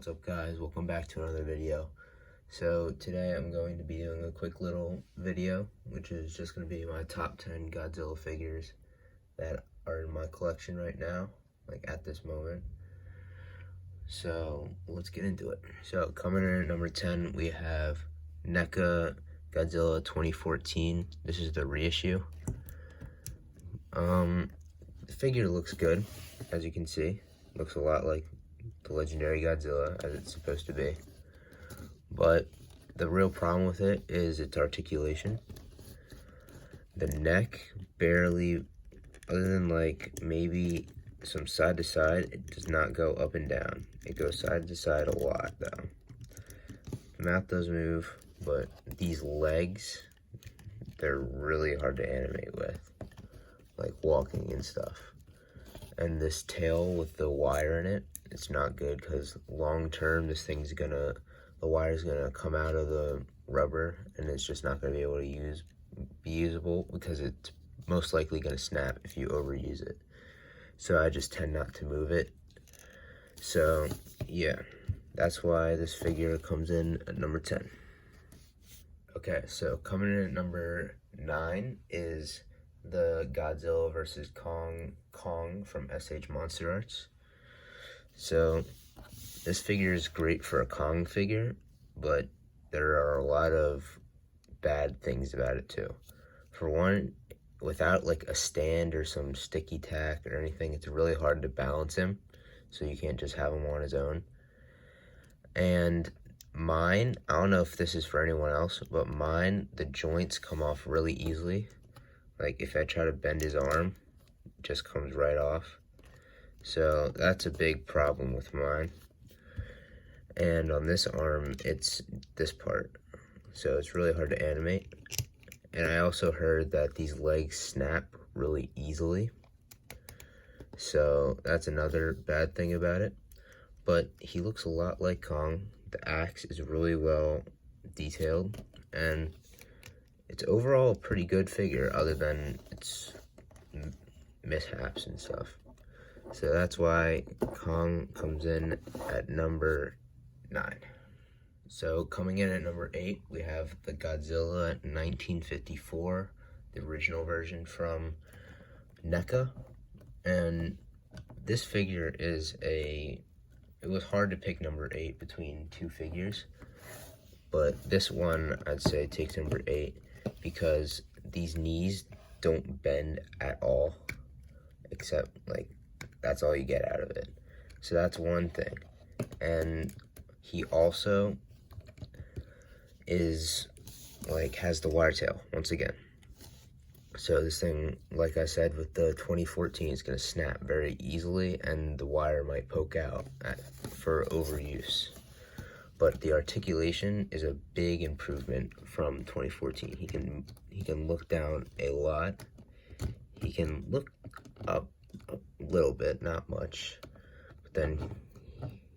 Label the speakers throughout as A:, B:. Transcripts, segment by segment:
A: What's up, guys? Welcome back to another video. So today I'm going to be doing a quick little video, which is just going to be my top 10 Godzilla figures that are in my collection right now, like at this moment. So let's get into it. So coming in at number 10, we have Neca Godzilla 2014. This is the reissue. The figure looks good, as you can see. Looks a lot like the legendary Godzilla, as it's supposed to be. But the real problem with it is its articulation. The neck barely, other than like maybe some side to side, it does not go up and down. It goes side to side a lot though. The mouth does move, but these legs, they're really hard to animate with, like walking and stuff. And this tail with the wire in it, it's not good because long term this thing's gonna, the wire's gonna come out of the rubber and it's just not gonna be able to be usable because it's most likely gonna snap if you overuse it. So I just tend not to move it. So yeah, that's why this figure comes in at number 10. Okay, so coming in at number 9 is the Godzilla vs. Kong from SH MonsterArts. So this figure is great for a Kong figure, but there are a lot of bad things about it too. For one, without like a stand or some sticky tack or anything, it's really hard to balance him, so you can't just have him on his own. And mine, I don't know if this is for anyone else, but mine, the joints come off really easily. Like if I try to bend his arm, it just comes right off. So that's a big problem with mine. And on this arm, it's this part. So it's really hard to animate. And I also heard that these legs snap really easily. So that's another bad thing about it. But he looks a lot like Kong. The axe is really well detailed. And it's overall a pretty good figure, other than its mishaps and stuff. So that's why Kong comes in at number 9. So coming in at number 8, we have the Godzilla 1954, the original version from Neca. And this figure is it was hard to pick number 8 between two figures. But this one, I'd say, takes number 8 because these knees don't bend at all, except like that's all you get out of it. So that's one thing. And he also is like has the wire tail once again. So this thing, like I said, with the 2014 is going to snap very easily and the wire might poke out for overuse. But the articulation is a big improvement from 2014. He can look down a lot. He can look up a little bit, not much, but then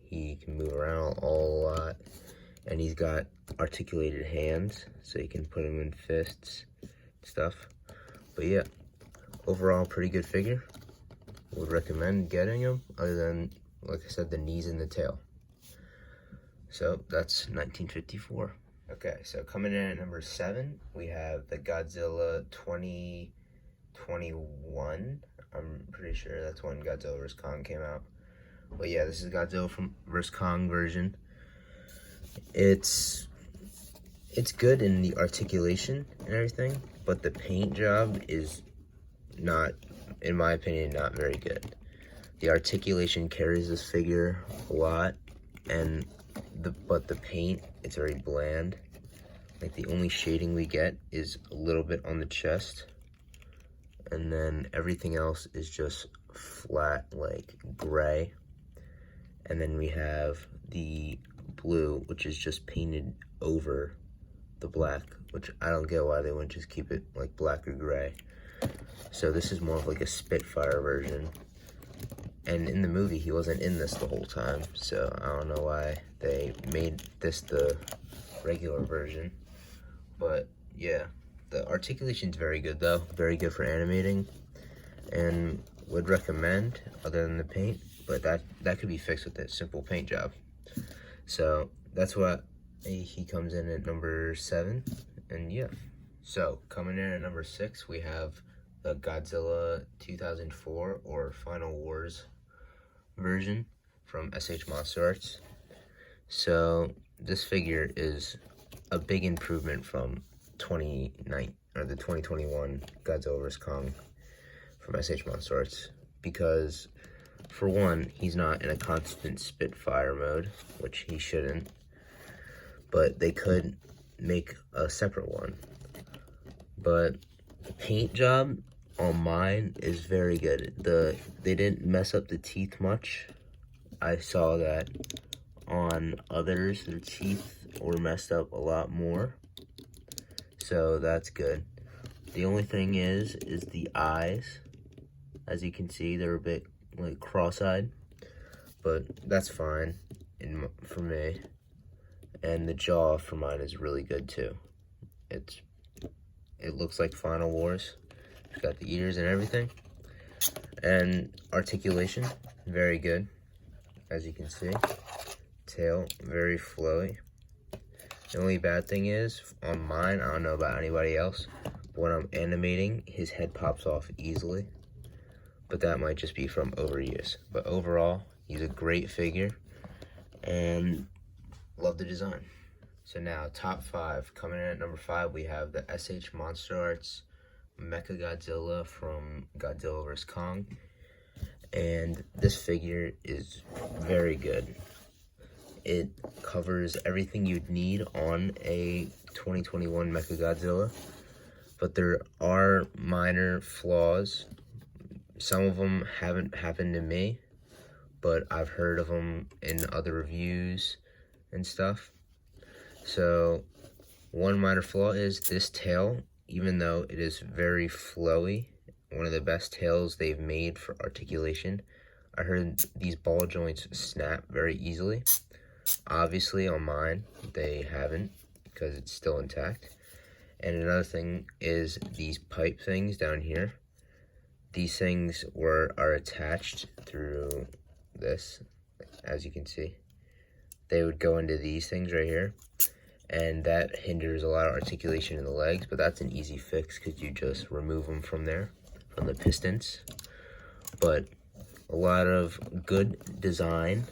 A: he can move around a lot, and he's got articulated hands, so you can put him in fists and stuff. But yeah, overall pretty good figure. Would recommend getting him, other than, like I said, the knees and the tail. So that's 1954. Okay, so coming in at number 7, we have the Godzilla 2021. I'm pretty sure that's when Godzilla vs. Kong came out. But yeah, this is Godzilla vs. Kong version. It's good in the articulation and everything, but the paint job is not, in my opinion, not very good. The articulation carries this figure a lot, and but the paint, it's very bland. Like the only shading we get is a little bit on the chest, and then everything else is just flat, like gray. And then we have the blue, which is just painted over the black, which I don't get why they wouldn't just keep it like black or gray. So this is more of like a Spitfire version. And in the movie, he wasn't in this the whole time, so I don't know why they made this the regular version. But yeah, the articulation's very good though, very good for animating, and would recommend, other than the paint, but that could be fixed with a simple paint job. So that's what he comes in at number 7, and yeah. So coming in at number 6, we have the Godzilla 2004 or Final Wars version from MonsterArts. So this figure is a big improvement from 2021 Godzilla vs. Kong from MonsterArts, because for one, he's not in a constant Spitfire mode, which he shouldn't, but they could make a separate one. But the paint job on mine is very good. They didn't mess up the teeth much. I saw that on others, their teeth were messed up a lot more, so that's good. The only thing is the eyes. As you can see, they're a bit like cross-eyed, but that's fine for me. And the jaw for mine is really good too. It looks like Final Wars. It's got the ears and everything. And articulation, very good, as you can see. Tail, very flowy. The only bad thing is, on mine, I don't know about anybody else, but when I'm animating, his head pops off easily. But that might just be from overuse. But overall, he's a great figure, and love the design. So now, top 5. Coming in at number 5, we have the MonsterArts Mechagodzilla from Godzilla vs. Kong. And this figure is very good. It covers everything you'd need on a 2021 Mechagodzilla, but there are minor flaws. Some of them haven't happened to me, but I've heard of them in other reviews and stuff. So one minor flaw is this tail, even though it is very flowy, one of the best tails they've made for articulation. I heard these ball joints snap very easily. Obviously on mine, they haven't, because it's still intact. And another thing is these pipe things down here. These things are attached through this, as you can see. They would go into these things right here, and that hinders a lot of articulation in the legs, but that's an easy fix because you just remove them from there, from the pistons. But a lot of good design,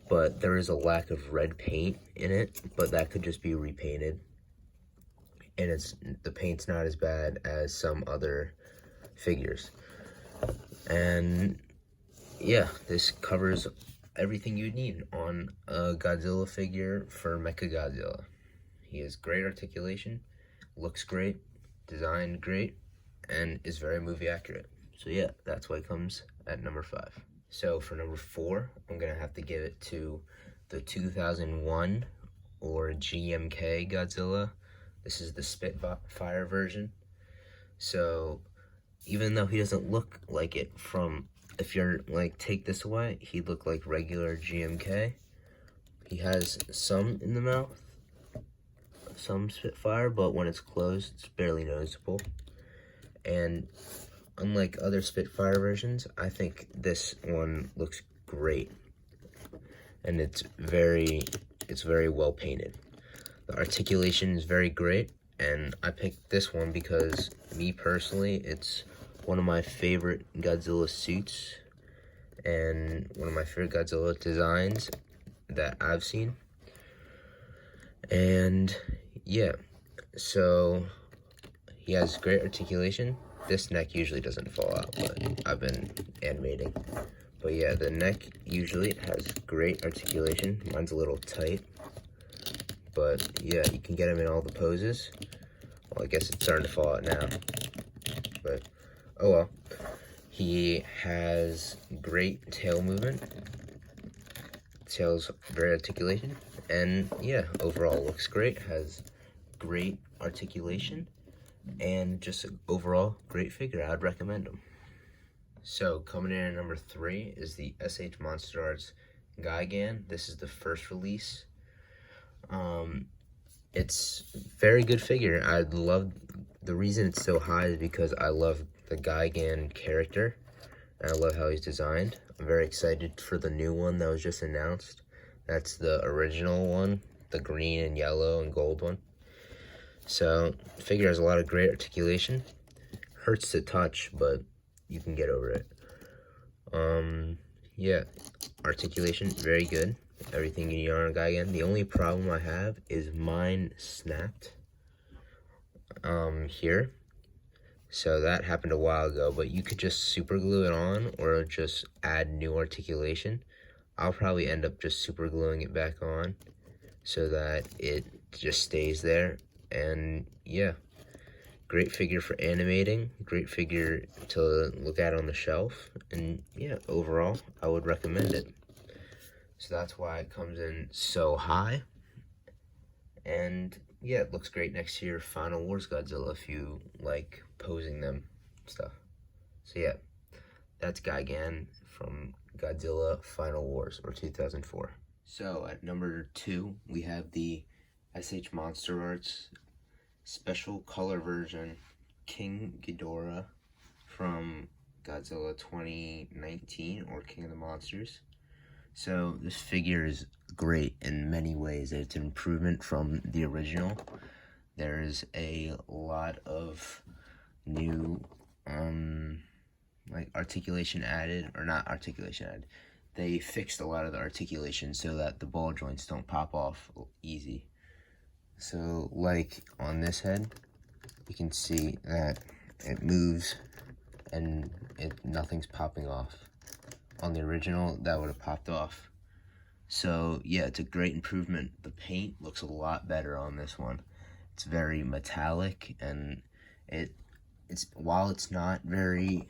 A: but there is a lack of red paint in it, but that could just be repainted. And the paint's not as bad as some other figures. And yeah, this covers everything you'd need on a Godzilla figure for Mechagodzilla. He has great articulation, looks great, designed great, and is very movie accurate. So yeah, that's why it comes at number 5. So for number 4, I'm gonna have to give it to the 2001 or GMK Godzilla. This is the Spitfire version. So even though he doesn't look like it from, if you're like, take this away, he'd look like regular GMK. He has some in the mouth, some Spitfire, but when it's closed, it's barely noticeable. And unlike other Spitfire versions, I think this one looks great. And it's very well painted. The articulation is very great, and I picked this one because, me personally, it's one of my favorite Godzilla suits, and one of my favorite Godzilla designs that I've seen. And yeah, so he has great articulation. This neck usually doesn't fall out, but I've been animating. But yeah, the neck usually has great articulation. Mine's a little tight. But yeah, you can get him in all the poses. Well, I guess it's starting to fall out now. But oh well. He has great tail movement. Tail's very articulation. And yeah, overall looks great. Has great articulation. And just overall great figure. I'd recommend him. So coming in at number 3 is the MonsterArts Gigan. This is the first release. It's very good figure. I love, the reason it's so high is because I love the Gigan character, and I love how he's designed. I'm very excited for the new one that was just announced, That's the original one, the green and yellow and gold one. So, the figure has a lot of great articulation. Hurts to touch, but you can get over it. Yeah, articulation, very good. Everything you need on a Gigan. The only problem I have is mine snapped here. So that happened a while ago, but you could just super glue it on or just add new articulation. I'll probably end up just super gluing it back on so that it just stays there. And yeah, great figure for animating, great figure to look at on the shelf, and yeah, overall, I would recommend it. So that's why it comes in so high, and yeah, it looks great next to your Final Wars Godzilla if you like posing them stuff. So yeah, that's Gigan from Godzilla Final Wars, or 2004. So at number 2, we have the SH MonsterArts special color version King Ghidorah from Godzilla 2019, or King of the Monsters. So this figure is great in many ways. It's an improvement from the original. There's a lot of new like articulation added, or not articulation added. They fixed a lot of the articulation so that the ball joints don't pop off easy. So like on this head, you can see that it moves and nothing's popping off. On the original, that would have popped off. So yeah, it's a great improvement. The paint looks a lot better on this one. It's very metallic, and it's while it's not very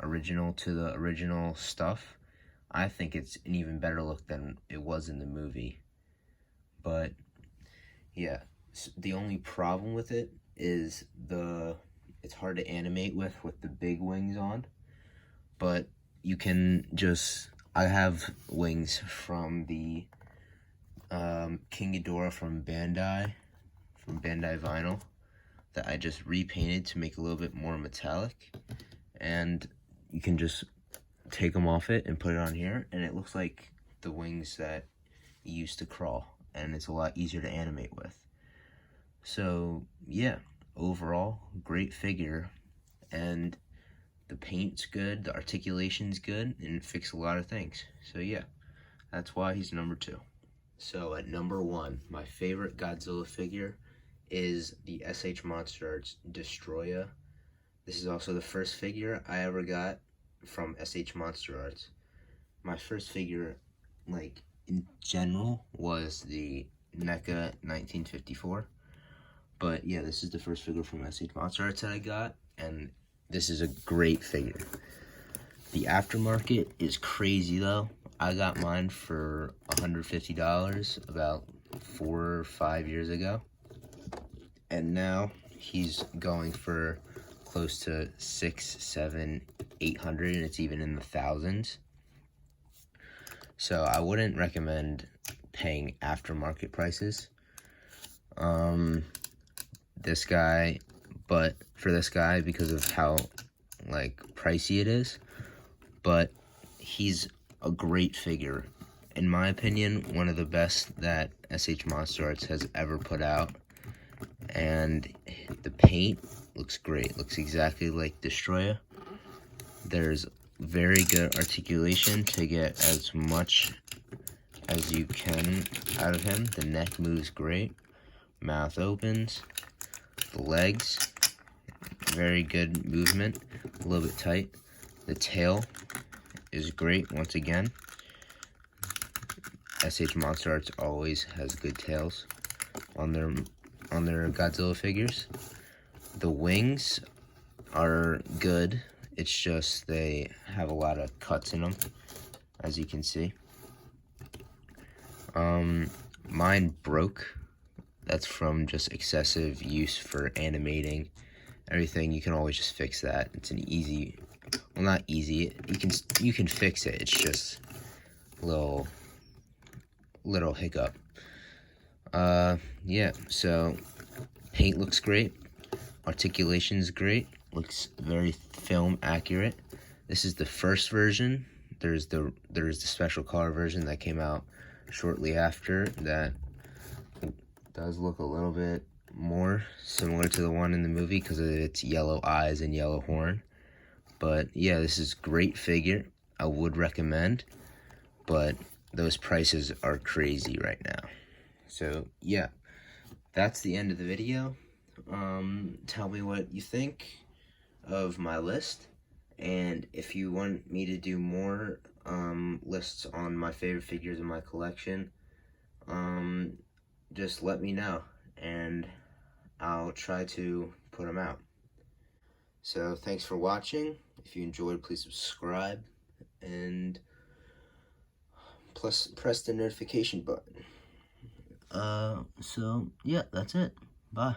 A: original to the original stuff, I think it's an even better look than it was in the movie. But yeah, the only problem with it is it's hard to animate with the big wings on, but you can just, I have wings from the King Ghidorah from Bandai Vinyl that I just repainted to make a little bit more metallic, and you can just take them off it and put it on here, and it looks like the wings that you used to crawl, and it's a lot easier to animate with. So yeah, overall, great figure, and the paint's good, the articulation's good, and it fixed a lot of things. So yeah, that's why he's number 2. So at number 1, my favorite Godzilla figure is the SH MonsterArts Destoroyah. This is also the first figure I ever got from SH MonsterArts. My first figure, like, in general, was the Neca 1954. But yeah, this is the first figure from SH MonsterArts that I got, and this is a great figure. The aftermarket is crazy though. I got mine for $150 about 4 or 5 years ago. And now he's going for close to 600, 700, 800, and it's even in the thousands. So I wouldn't recommend paying aftermarket prices. This guy, but for this guy, because of how like pricey it is, but he's a great figure. In my opinion, one of the best that SH MonsterArts has ever put out. And the paint looks great. Looks exactly like Destoroyah. There's very good articulation to get as much as you can out of him. The neck moves great. Mouth opens. The legs, very good movement. A little bit tight. The tail is great once again. SH MonsterArts always has good tails on their Godzilla figures. The wings are good. It's just they have a lot of cuts in them, as you can see. Mine broke. That's from just excessive use for animating everything. You can always just fix that. It's an easy, well, not easy. You can fix it. It's just a little hiccup. Yeah. So paint looks great. Articulation's great. Looks very film accurate. This is the first version. There's the special color version that came out shortly after that does look a little bit more similar to the one in the movie because of its yellow eyes and yellow horn. But yeah, this is a great figure. I would recommend, but those prices are crazy right now. So yeah, that's the end of the video. Tell me what you think of my list, and if you want me to do more lists on my favorite figures in my collection, just let me know, and I'll try to put them out. So thanks for watching. If you enjoyed, please subscribe, and plus press the notification button. So yeah, that's it. Bye.